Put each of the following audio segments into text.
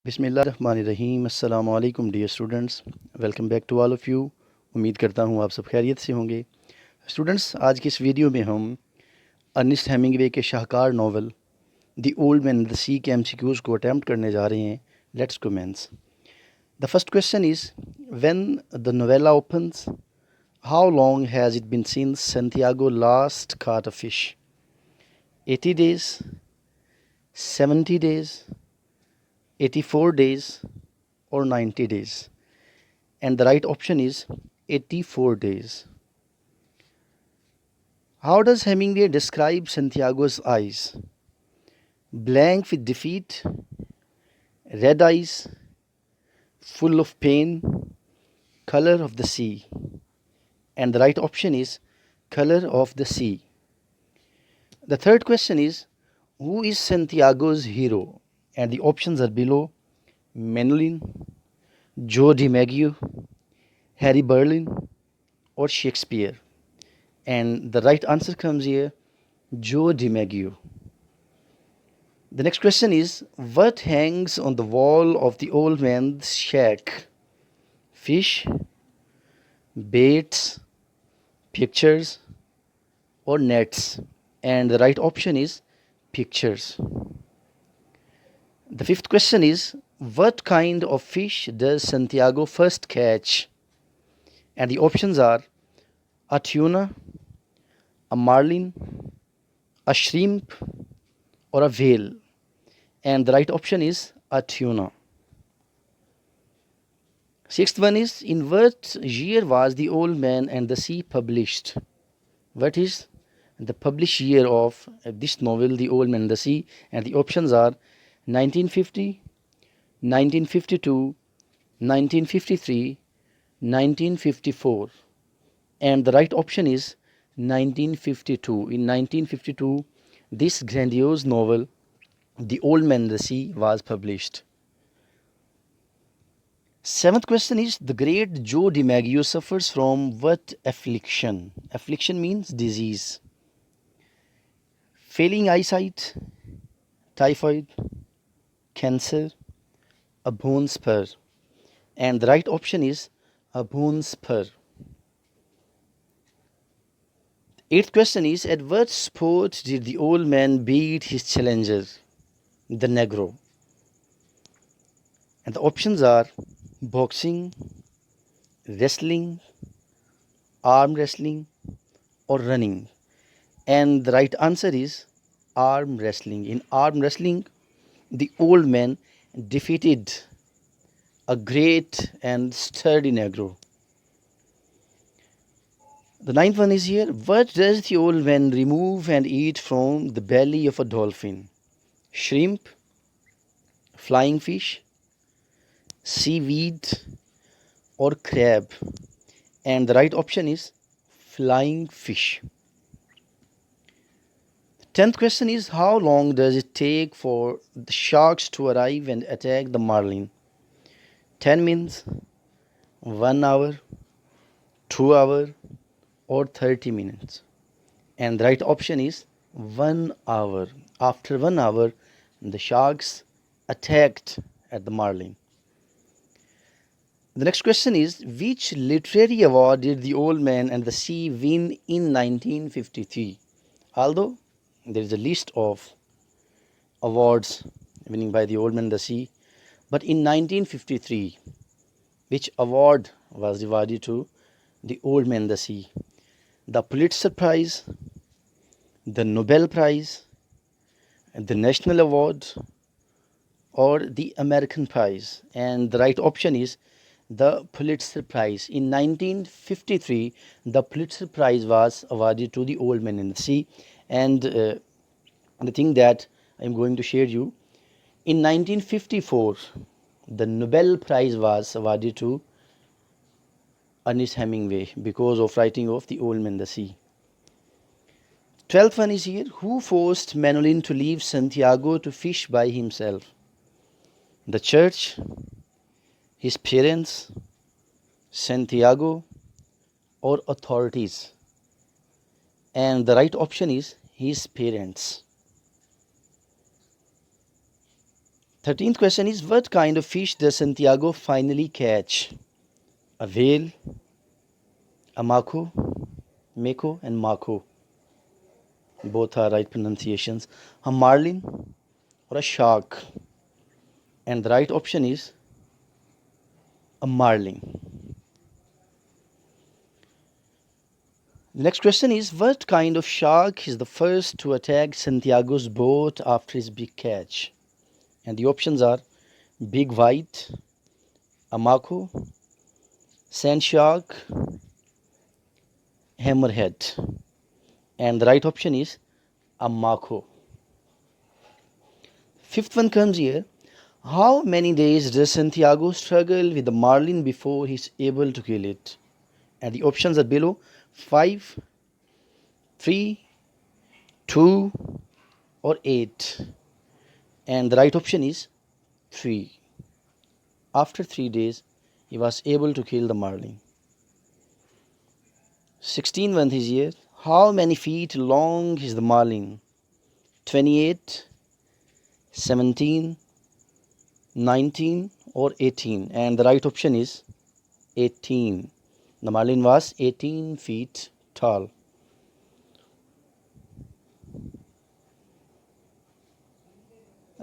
बिस्मिल्लाहिर्रहमानिर्रहीम अस्सलामु अलैकुम dear students. Welcome back to all of you. उम्मीद करता हूँ आप सब खैरियत से होंगे। स्टूडेंट्स, आज की इस वीडियो में हम अर्नेस्ट हेमिंगवे के शाहकार novel the old man and the sea के MCQs को अटैम्प्ट करने जा रहे हैं। Let's commence. The first question is, when the novella opens, how long has it been since Santiago last caught a fish? 80 days, 70 days, 84 days, or 90 days? And the right option is 84 days. How does Hemingway describe Santiago's eyes? Blank with defeat, red eyes, full of pain, color of the sea. And the right option is color of the sea. The third question is, who is Santiago's hero? And the options are below: Manolin, Joe DiMaggio, Harry Berlin, or Shakespeare. And the right answer comes here: Joe DiMaggio. The next question is, what hangs on the wall of the old man's shack? Fish, baits, pictures, or nets? And the right option is pictures. The fifth question is, what kind of fish does Santiago first catch? And the options are a tuna, a marlin, a shrimp, or a whale. And the right option is a tuna. Sixth one is, in what year was The Old Man and the Sea published? What is the published year of this novel, The Old Man and the Sea? And the options are 1950, 1952, 1953, 1954. And the right option is 1952. In 1952, this grandiose novel, The Old Man and the Sea, was published. Seventh question is, the great Joe DiMaggio suffers from what affliction? Affliction means disease. Failing eyesight, typhoid, cancer, a bone spur. And the right option is a bone spur. Eighth question is, at what sport did the old man beat his challenger, the Negro? And the options are boxing, wrestling, arm wrestling, or running. And the right answer is arm wrestling. In arm wrestling, the old man defeated a great and sturdy Negro. The ninth one is here. What does the old man remove and eat from the belly of a dolphin? Shrimp, flying fish, seaweed, or crab? And the right option is flying fish. The 10th question is, how long does it take for the sharks to arrive and attack the marlin? 10 minutes, 1 hour, 2 hours, or 30 minutes? And the right option is 1 hour. After 1 hour, the sharks attacked at the marlin. The next question is, which literary award did The Old Man and the Sea win in 1953? Although there is a list of awards winning by The Old Man and the Sea, but in 1953, which award was awarded to The Old Man and the Sea? The Pulitzer Prize, the Nobel Prize, the National Award, or the American Prize? And the right option is the Pulitzer Prize. In 1953, the Pulitzer Prize was awarded to The Old Man and the Sea. And the thing that I'm going to share you, in 1954, the Nobel Prize was awarded to Ernest Hemingway because of writing of The Old Man and the Sea. 12th one is here. Who forced Manolin to leave Santiago to fish by himself? The church, his parents, Santiago, or authorities? And the right option is his parents. 13th question is, what kind of fish does Santiago finally catch? A whale, a mako and mako. Both are right pronunciations. A marlin or a shark. And the right option is a marlin. The next question is, what kind of shark is the first to attack Santiago's boat after his big catch? And the options are big white, a mako, sand shark, hammerhead. And the right option is a mako. Fifth one comes here. How many days does Santiago struggle with the marlin before he's able to kill it? And the options are below: 5, 3, 2, or 8. And the right option is 3. After 3 days, he was able to kill the marlin. 16 one is here. How many feet long is the marlin? 28, 17, 19, or 18? And the right option is 18. The marlin was 18 feet tall.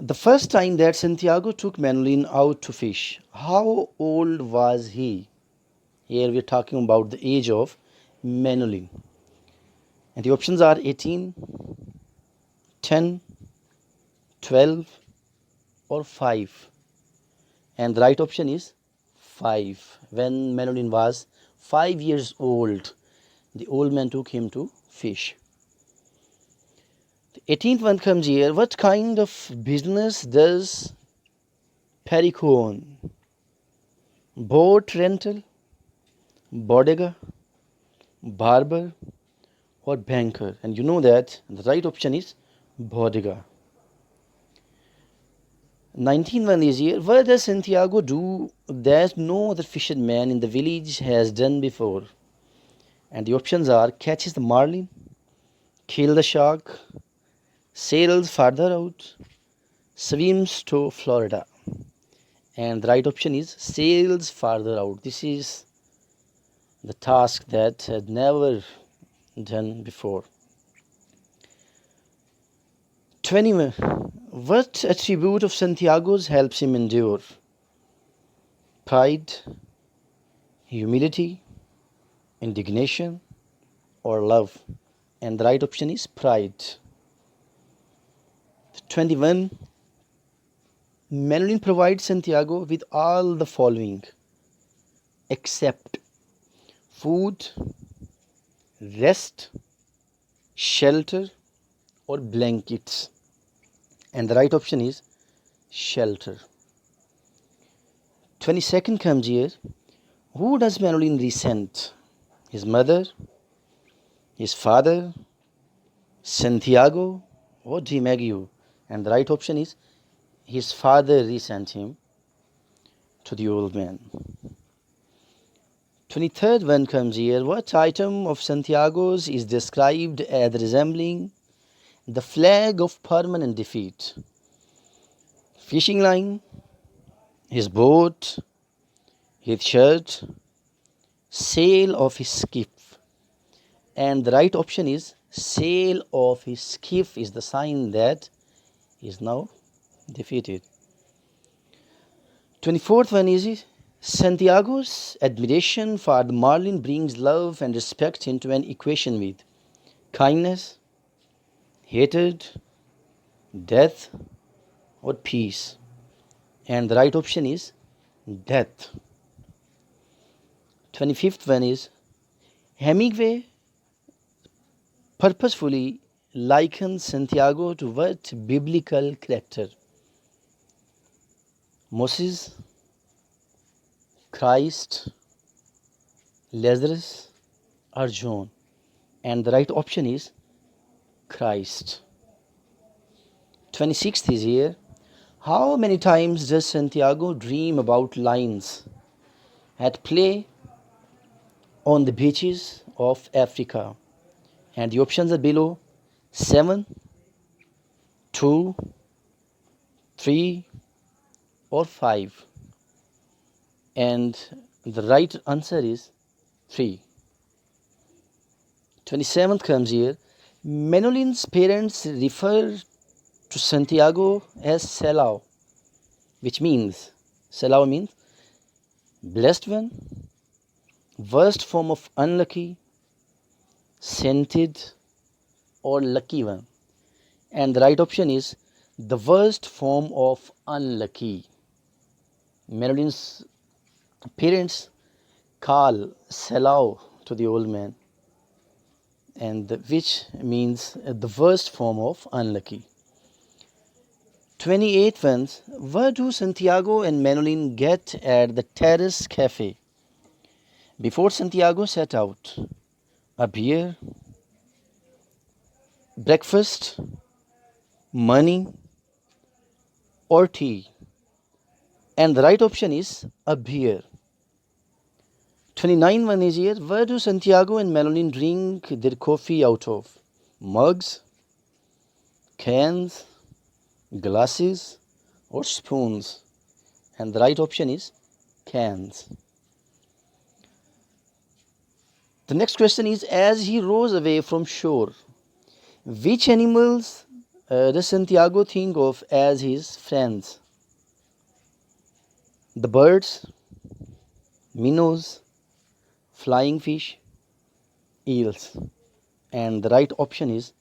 The first time that Santiago took Manolin out to fish, how old was he? Here we are talking about the age of Manolin. And the options are 18, 10, 12, or 5. And the right option is 5. When Manolin was 5 years old, the old man took him to fish. The 18th one comes here. What kind of business does Perico own? Boat rental, bodega, barber, or banker? And you know that the right option is bodega. 19th one is here. What does Santiago do that no other fisherman in the village has done before? And the options are catches the marlin, kill the shark, sails farther out, swims to Florida. And the right option is sails farther out. This is the task that had never done before. 21. What attribute of Santiago's helps him endure? Pride, humility, indignation, or love? And the right option is pride. 21. Manolin provides Santiago with all the following except food, rest, shelter, or blankets. And the right option is shelter. 22nd comes here. Who does Manolin resent? His mother, his father, Santiago, or DiMaggio? And the right option is his father resent him to the old man. 23rd one comes here. What item of Santiago's is described as resembling the flag of permanent defeat? Fishing line, his boat, his shirt, sail of his skiff. And the right option is sail of his skiff is the sign that he is now defeated. 24th one is Santiago's admiration for the marlin brings love and respect into an equation with kindness, hatred, death, or peace. And the right option is death. 25th one is Hemingway purposefully likens Santiago to what biblical character? Moses, Christ, Lazarus, or John? And the right option is Christ. 26th is here. How many times does Santiago dream about lions at play on the beaches of Africa? And the options are below: 7, 2, 3, or 5? And the right answer is 3. 27th comes here. Manolin's parents refer to Santiago as salao, which means, salao means blessed one, worst form of unlucky, sainted, or lucky one. And the right option is the worst form of unlucky. Manolin's parents call salao to the old man, and which means the worst form of unlucky. 28 ones. Where do Santiago and Manolin get at the terrace café? Before Santiago set out, a beer, breakfast, money, or tea? And the right option is a beer. 29 one is here. Where do Santiago and Manolin drink their coffee out of? Mugs, cans, glasses, or spoons? And the right option is cans. The next question is, as he rows away from shore, which animals does Santiago think of as his friends? The birds, minnows, flying fish, eels. And the right option is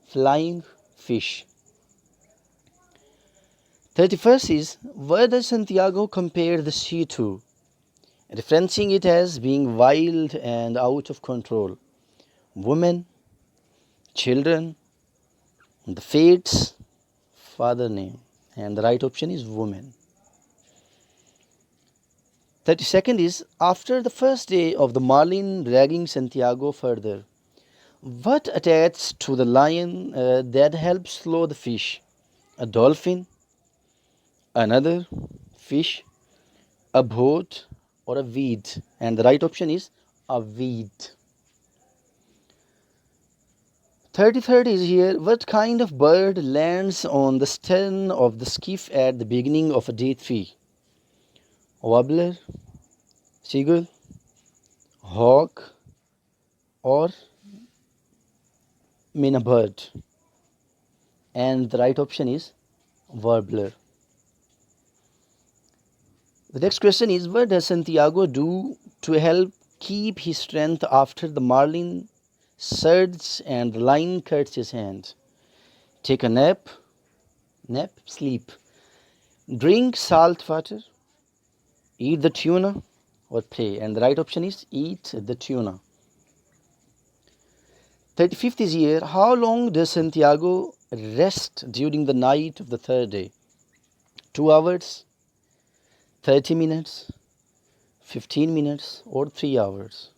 flying fish. 31st is, where does Santiago compare the sea to? Referencing it as being wild and out of control. Women, children, the fates, father name. And the right option is woman. 32nd is, after the first day of the Marlin dragging Santiago further, what attaches to the lion that helps slow the fish? A dolphin, another fish, a boat, or a weed? And the right option is a weed. 33rd is here. What kind of bird lands on the stern of the skiff at the beginning of a day 3? Warbler, seagull, hawk, or a bird? And the right option is warbler. The next question is, what does Santiago do to help keep his strength after the Marlin surges and the line cuts his hand? Take a nap, sleep, drink salt water, eat the tuna, or play? And the right option is eat the tuna. 35th is here. How long does Santiago rest during the night of the third day? 2 hours, 30 minutes, 15 minutes, or 3 hours?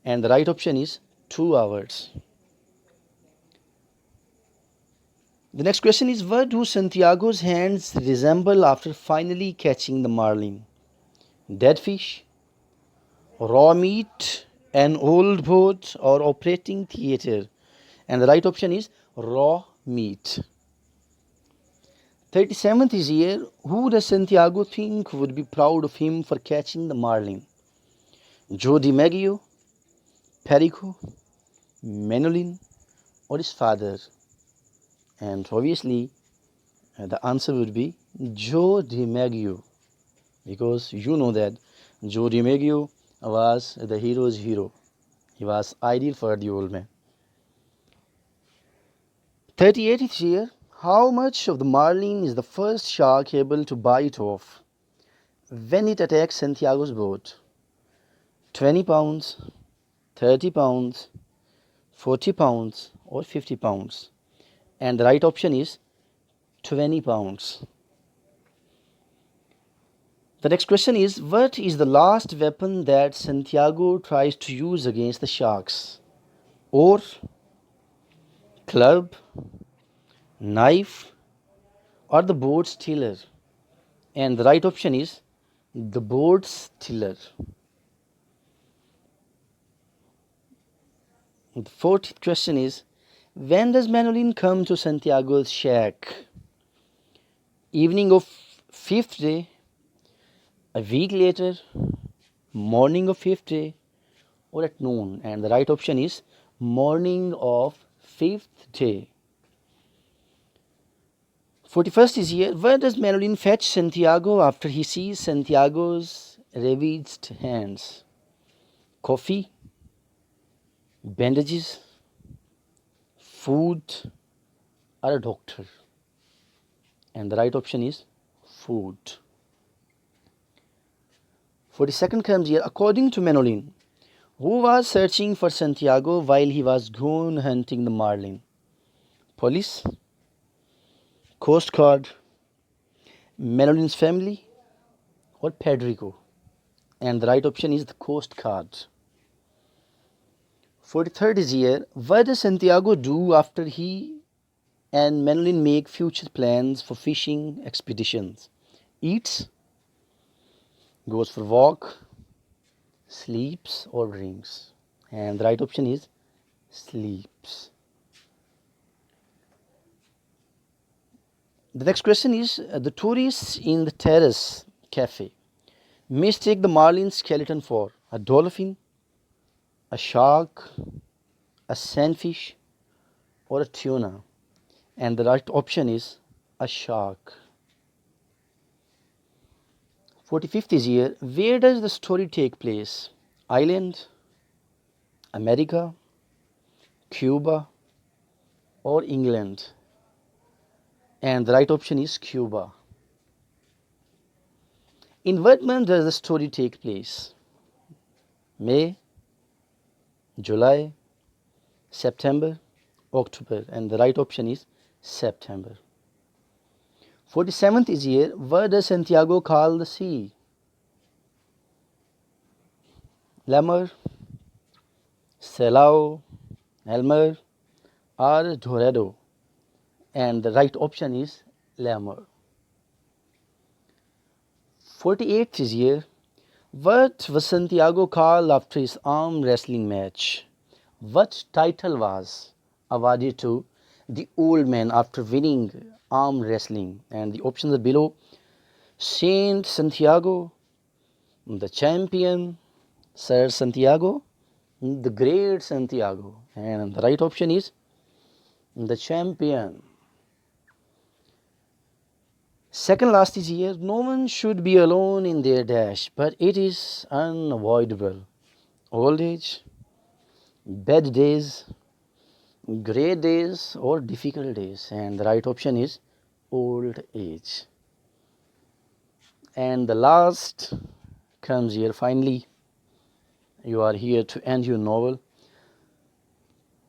And the right option is 2 hours. The next question is, what do Santiago's hands resemble after finally catching the marlin? Dead fish, raw meat, an old boat, or operating theatre? And the right option is raw meat. 37th is here. Who does Santiago think would be proud of him for catching the marlin? Joe DiMaggio, Perico, Manolin, or his father? And obviously the answer would be Joe DiMaggio, because you know that Joe DiMaggio was the hero's hero. He was ideal for the old man. 38th is here. How much of the marlin is the first shark able to bite off when it attacks Santiago's boat? 20 pounds, 30 pounds, 40 pounds, or 50 pounds? And the right option is 20 pounds. The next question is, what is the last weapon that Santiago tries to use against the sharks? Oar, club, knife, or the boat's tiller? And the right option is the boat's tiller. The fourth question is, when does Manolin come to Santiago's shack? Evening of fifth day, a week later, morning of fifth day, or at noon? And the right option is morning of fifth day. 41st is here. Where does Manolin fetch Santiago after he sees Santiago's ravaged hands? Coffee, bandages, food, or a doctor? And the right option is food. 42nd comes here. According to Manolin, who was searching for Santiago while he was gone hunting the Marlin? Police, Coast Guard, Manolin's family, or Pedrico? And the right option is the Coast Guard. 43rd is here. What does Santiago do after he and Manolin make future plans for fishing expeditions? Eats, goes for walk, sleeps, or drinks? And the right option is sleeps. The next question is the tourists in the terrace café mistake the marlin skeleton for a dolphin, a shark, a sandfish, or a tuna? And the right option is a shark. 45th is here. Where does the story take place? Ireland, America, Cuba, or England? And the right option is Cuba. In what month does the story take place? May, July, September, October? And the right option is September. 47th is here. What does Santiago call the sea? Lemur, salao, elmer, or dorado? And the right option is lemur. 48th is here. What was Santiago called after his arm wrestling match? What title was awarded to the old man after winning arm wrestling? And the options are below. Saint Santiago, the champion, Sir Santiago, the great Santiago. And the right option is the champion. Second last is here. No one should be alone in their dash, but it is unavoidable. Old age, bad days, great days, or difficult days? And the right option is old age. And the last comes here. Finally, you are here to end your novel.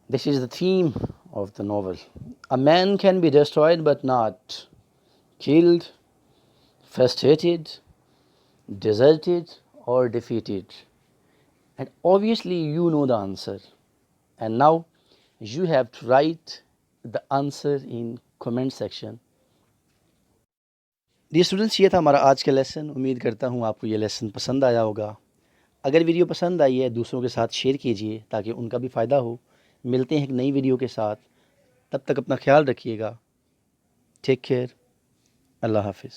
This is the theme of the novel. A man can be destroyed but not killed, frustrated, deserted, or defeated. And obviously you know the answer. And now you have to write the answer in comment section. Dear students, ये था हमारा आज का lesson. उम्मीद करता हूँ आपको ये लेसन पसंद आया होगा. अगर वीडियो पसंद आई है दूसरों के साथ शेयर कीजिए ताकि उनका भी फ़ायदा हो. मिलते हैं एक नई वीडियो के साथ. तब तक अपना ख्याल रखिएगा. Take care. अल्लाह हाफिज़.